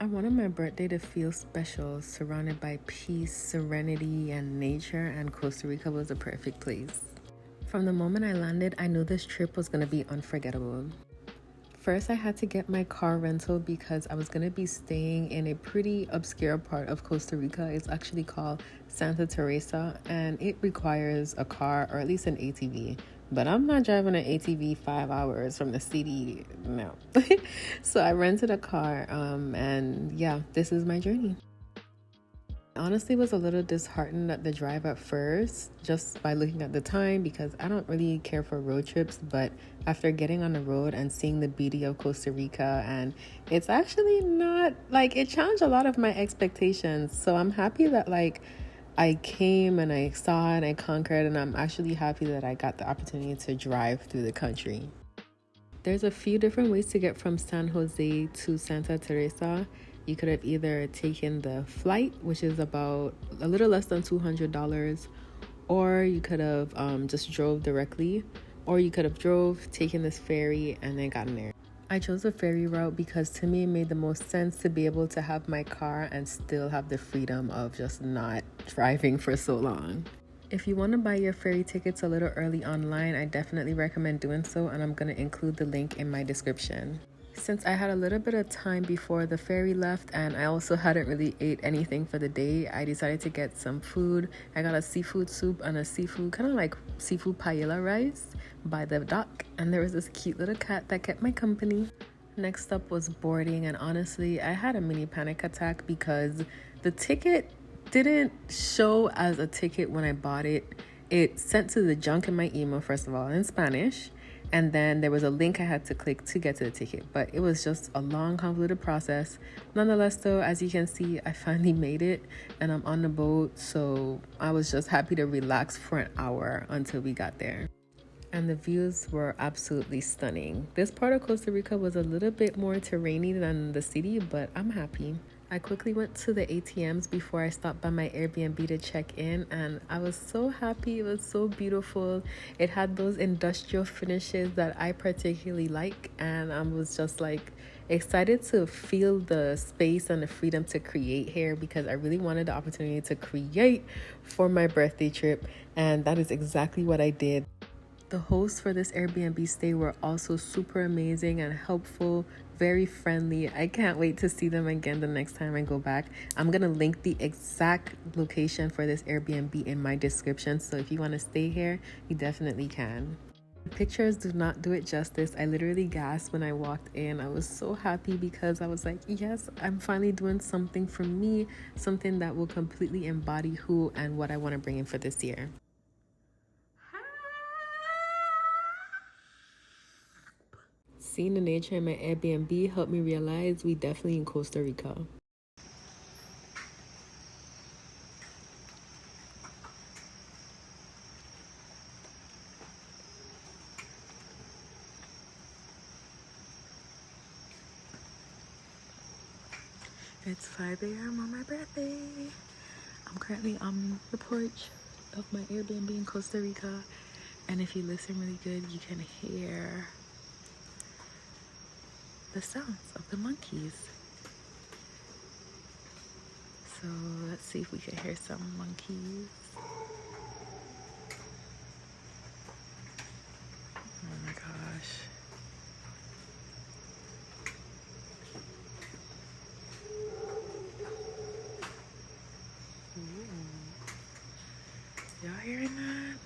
wanted my birthday to feel special, surrounded by peace, serenity, and nature, and Costa Rica was the perfect place. From the moment I landed, I knew this trip was going to be unforgettable. First, I had to get my car rental because I was going to be staying in a pretty obscure part of Costa Rica. It's actually called Santa Teresa, and it requires a car or at least an ATV. But I'm not driving an ATV 5 hours from the city, no. So I rented a car, and yeah, this is my journey. Honestly was a little disheartened at the drive at first, just by looking at the time, because I don't really care for road trips. But after getting on the road and seeing the beauty of Costa Rica, and it's actually not like, it challenged a lot of my expectations. So I'm happy that I came and I saw and I conquered, and I'm actually happy that I got the opportunity to drive through the country. There's a few different ways to get from San Jose to Santa Teresa. You could have either taken the flight, which is about a little less than $200, or you could have just drove directly, or you could have taken this ferry, and then gotten there. I chose the ferry route because to me it made the most sense to be able to have my car and still have the freedom of just not driving for so long. If you want to buy your ferry tickets a little early online, I definitely recommend doing so, and I'm going to include the link in my description. Since I had a little bit of time before the ferry left and I also hadn't really ate anything for the day, I decided to get some food. I got a seafood soup and a seafood, kind of like seafood paella rice by the dock, and there was this cute little cat that kept my company. Next up was boarding, and honestly, I had a mini panic attack because the ticket didn't show as a ticket when I bought it. It sent to the junk in my email, first of all, in Spanish. And then there was a link I had to click to get to the ticket, but it was just a long, convoluted process. Nonetheless, though, as you can see, I finally made it and I'm on the boat. So I was just happy to relax for an hour until we got there. And the views were absolutely stunning. This part of Costa Rica was a little bit more terrainy than the city, but I'm happy. I quickly went to the ATMs before I stopped by my Airbnb to check in, and I was so happy. It was so beautiful. It had those industrial finishes that I particularly like, and I was just excited to feel the space and the freedom to create here, because I really wanted the opportunity to create for my birthday trip, and that is exactly what I did. The hosts for this Airbnb stay were also super amazing and helpful, very friendly. I can't wait to see them again the next time I go back. I'm going to link the exact location for this Airbnb in my description, so if you want to stay here, you definitely can. The pictures do not do it justice. I literally gasped when I walked in. I was so happy because I was like, yes, I'm finally doing something for me, something that will completely embody who and what I want to bring in for this year. Seeing the nature in my Airbnb helped me realize we definitely in Costa Rica. It's 5 a.m. on my birthday. I'm currently on the porch of my Airbnb in Costa Rica, and if you listen really good, you can hear the sounds of the monkeys. So let's see if we can hear some monkeys. Oh my gosh. Ooh. Y'all hearing that?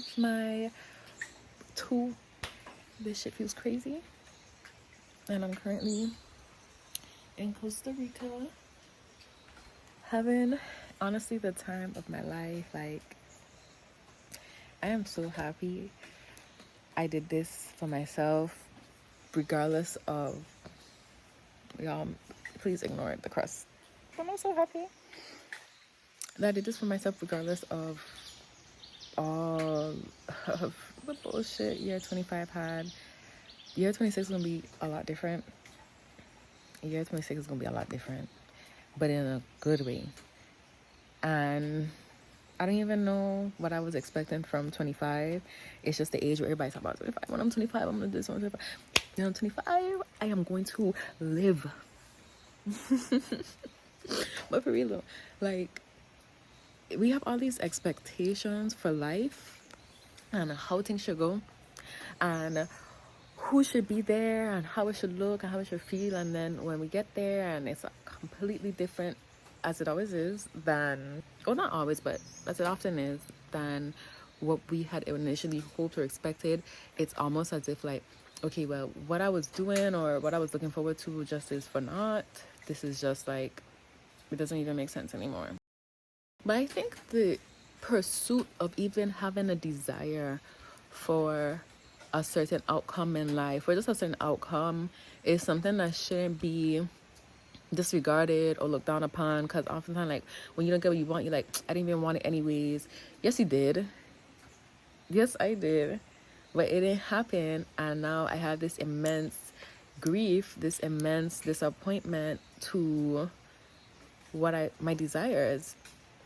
off my tool. This shit feels crazy. And I'm currently in Costa Rica having honestly the time of my life. Like, I am so happy I did this for myself, regardless of, y'all, please ignore the crust. But I'm so happy that I did this for myself, regardless of all of the bullshit year 25 had. Year 26 is gonna be a lot different. Year 26 is gonna be a lot different, but in a good way. And I don't even know what I was expecting from 25. It's just the age where everybody's talking about 25. When I'm 25, I'm gonna do this. When I'm 25, I am going to live. But for real though, like, we have all these expectations for life and how things should go and who should be there and how it should look and how it should feel. And then when we get there and it's completely different, as it always is, than, well, not always, but as it often is, than what we had initially hoped or expected, it's almost as if, like, okay, well, what I was doing or what I was looking forward to just is for naught. This is just like, it doesn't even make sense anymore. But I think the pursuit of even having a desire for a certain outcome in life, or just a certain outcome, is something that shouldn't be disregarded or looked down upon. Because oftentimes, like, when you don't get what you want, you're like, I didn't even want it anyways. Yes, you did. Yes, I did. But it didn't happen. And now I have this immense grief, this immense disappointment to what my desires.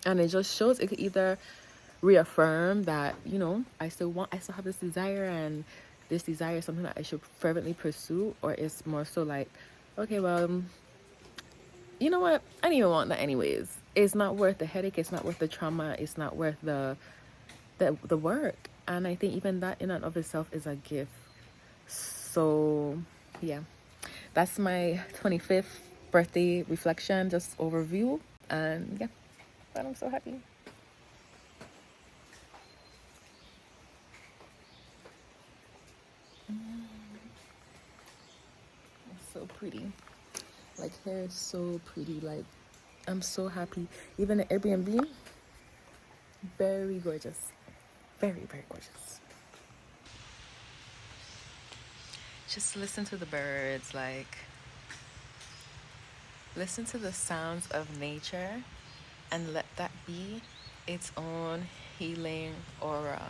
And it just shows, it could either reaffirm that, you know, I still have this desire, and this desire is something that I should fervently pursue, or it's more so like, okay, well, you know what, I didn't even want that anyways. It's not worth the headache, it's not worth the trauma, it's not worth the work. And I think even that in and of itself is a gift. So yeah, that's my 25th birthday reflection, just overview. And yeah, but I'm so happy. It's so pretty. Like, hair is so pretty. Like, I'm so happy. Even the Airbnb, very gorgeous. Very, very gorgeous. Just listen to the birds. Like, listen to the sounds of nature and let that be its own healing aura.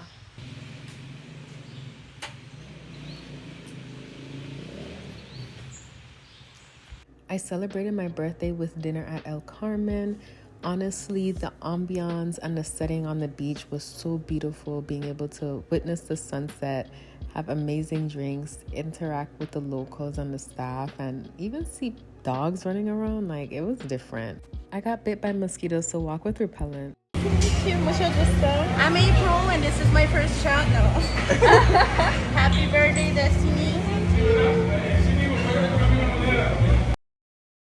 I celebrated my birthday with dinner at El Carmen. Honestly, the ambiance and the setting on the beach was so beautiful. Being able to witness the sunset, have amazing drinks, interact with the locals and the staff, and even see dogs running around. Like, it was different. I got bit by mosquitoes, so walk with repellent. I'm April, and this is my first shot. No. Happy birthday, Destiny.